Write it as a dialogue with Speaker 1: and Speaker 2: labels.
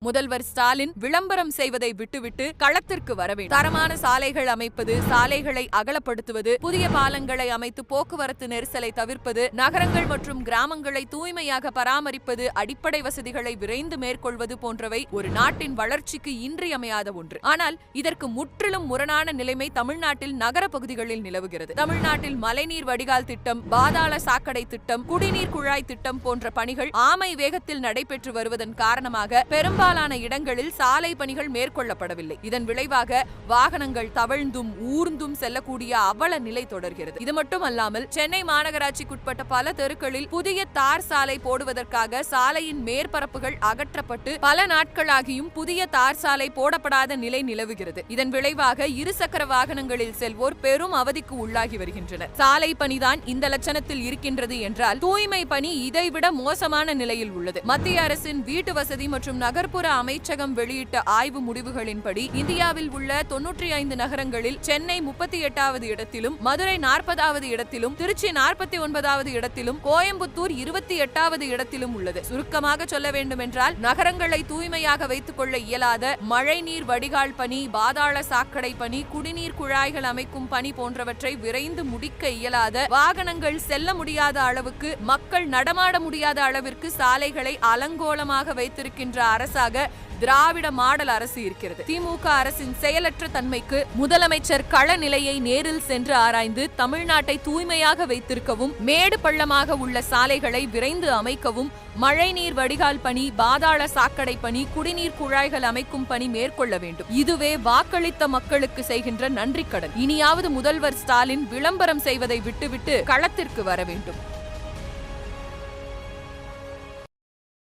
Speaker 1: முதல்வர் ஸ்டாலின் விளம்பரம் செய்வதை விட்டுவிட்டு களத்திற்கு வர வேண்டும். தரமான சாலைகள் அமைப்பது, சாலைகளை அகலப்படுத்துவது, புதிய பாலங்களை அமைத்து போக்குவரத்து நெரிசலை தவிர்ப்பது, நகரங்கள் மற்றும் கிராமங்களை தூய்மையாக பராமரிப்பது, அடிப்படை வசதிகளை விரைந்து மேற்கொள்வது போன்றவை ஒரு நாட்டின் வளர்ச்சிக்கு இன்றியமையாத ஒன்று. ஆனால் இதற்கு முற்றிலும் முரணான நிலைமை தமிழ்நாட்டில் நகர பகுதிகளில் நிலவுகிறது. தமிழ்நாட்டில் மழைநீர் வடிகால் திட்டம், பாதாள சாக்கடை திட்டம், குடிநீர் குழாய் திட்டம் போன்ற பணிகள் ஆமை வேகத்தில் நடைபெற்று வருவதன் காரணமாக பெரும்பாலான இடங்களில் சாலை பணிகள் மேற்கொள்ளப்படவில்லை. இதன் விளைவாக வாகனங்கள் தவழ்ந்தும் ஊர்ந்தும் செல்லக்கூடிய அவல நிலை தொடர்கிறது. இது மட்டுமல்லாமல் சென்னை மாநகராட்சிக்குட்பட்ட பல தெருக்களில் புதிய தார் சாலை போடுவதற்காக சாலையின் மேற்பரப்புகள் அகற்றப்பட்டு பல நாட்களாகியும் புதிய தார் சாலை போடப்படாத நிலை நிலவுகிறது. இதன் விளைவாக இருசக்கர வாகனங்களில் செல்வோர் பெரும் அவதிக்கு உள்ளாகி வருகின்றனர். சாலை பணிதான் இந்த லட்சணத்தில் இருக்கின்றது என்றால் தூய்மை பணி இதைவிட மோசமான நிலையில் உள்ளது. மத்திய அரசின் வீட்டு வசதி மற்றும் நகர்ப்புற அமைச்சகம் வெளியிட்ட ஆய்வு முடிவுகளின்படி இந்தியாவில் உள்ள 95 நகரங்களில் சென்னை 38வது இடத்திலும், மதுரை 40வது இடத்திலும், திருச்சி 49வது இடத்திலும், கோயம்புத்தூர் 28வது இடத்திலும் உள்ளது. சுருக்கமாக சொல்ல வேண்டுமென்றால் நகரங்களை தூய்மையாக வைத்துக் கொள்ள இயலாத மழைநீர் வடிகால் பணி, பாதாள சாக்கடை பணி, குடிநீர் குழாய்கள் அமைக்கும் பணி போன்றவற்றை விரைந்து முடிக்க இயலாத, வாகனங்கள் செல்ல முடியாத அளவுக்கு, மக்கள் நடமாட முடியாத அளவிற்கு சாலைகளை அலங்கோலமாக வைத்திருக்கின்ற அரசாக திராவிட மாடல் அரசு இருக்கிறது. திமுக அரசின் செயலற்ற தன்மைக்கு முதலமைச்சர் கள நிலையை நேரில் சென்று ஆராய்ந்து தமிழ்நாட்டை தூய்மையாக வைத்திருக்கவும், மேடு பள்ளமாக உள்ள சாலைகளை விரைந்து அமைக்கவும், மழைநீர் வடிகால் பணி, பாதாள சாக்கடை பணி, குடிநீர் குழாய்கள் அமைக்கும் பணி மேற்கொள்ள வேண்டும். இதுவே வாக்களித்த மக்களுக்கு செய்கின்ற நன்றி கடன். இனியாவது முதல்வர் ஸ்டாலின் விளம்பரம் செய்வதை விட்டுவிட்டு களத்திற்கு வர வேண்டும்.